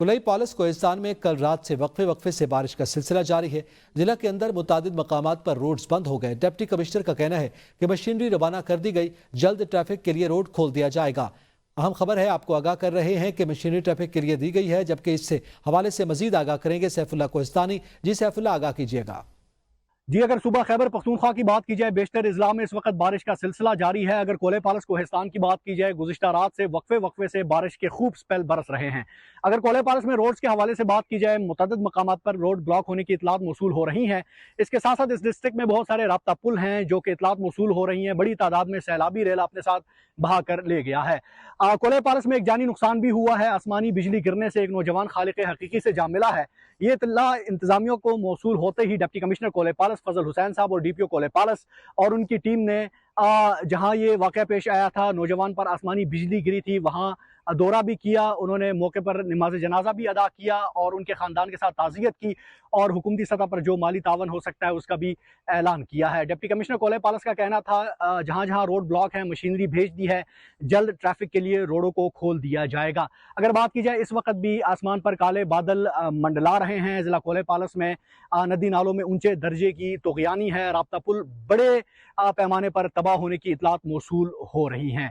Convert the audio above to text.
कुलई polish Kohistan में कल रात से वक्फे से बारिश का सिलसिला जारी है। जिला के अंदर मुतादिद मकामात पर रोड्स बंद हो गए। डिप्टी कमिश्नर का कहना है कि मशीनरी रवाना कर दी गई, जल्द ट्रैफिक के लिए रोड खोल दिया जाएगा। अहम खबर है, आपको आगाह कर रहे हैं कि मशीनरी ट्रैफिक के लिए दी गई है, जबकि इससे हवाले से मजीद आगाह करेंगे सैफुल्लाह कोहिस्तानी। जी सैफुल्लाह, आगाह कीजिएगा। जी, अगर सुबह खैबर पख्तूनख्वा की बात की जाए, बेशतर अजला में इस वक्त बारिश का सिलसिला जारी है। अगर कोले पालस कोहिस्तान की बात की जाए, गुज़िश्ता रात से वक्फे से बारिश के खूब स्पेल बरस रहे हैं। अगर कोले पालस में रोड्स के हवाले से बात की जाए, मुतअद्दिद मकामात पर रोड ब्लॉक होने की इतलात मौसूल हो रही हैं। इसके साथ साथ इस डिस्ट्रिक्ट में बहुत सारे राब्ता पुल हैं जो कि इतलात मौसूल हो रही हैं। बड़ी तादाद में सैलाबी रेल अपने साथ बहा कर ले गया है। कोले पालस में एक जानी नुकसान भी हुआ है। आसमानी बिजली गिरने से एक नौजवान खालिक हकीकी से जा मिला है। ये इत्तला इंतजामिया को मौसूल होते ही डिप्टी कमिश्नर कोले पालस फजल हुसैन साहब और डीपीओ कोले पालस और उनकी टीम ने जहां ये वाकया पेश आया था, नौजवान पर आसमानी बिजली गिरी थी, वहां दौरा भी किया। उन्होंने मौके पर नमाज जनाजा भी अदा किया और उनके खानदान के साथ ताज़ियत की और हुकूमती सतह पर जो माली तावन हो सकता है उसका भी ऐलान किया है। डिप्टी कमिश्नर कोले पालस का कहना था जहां जहां रोड ब्लॉक है मशीनरी भेज दी है, जल्द ट्रैफिक के लिए रोडों को खोल दिया जाएगा। अगर बात की जाए, इस वक्त भी आसमान पर काले बादल मंडला रहे हैं। जिला कोले पालस में नदी नालों में ऊंचे दर्जे की तुग़यानी है। राब्ता पुल बड़े पैमाने पर तबाह होने की इतलात मौसूल हो रही हैं।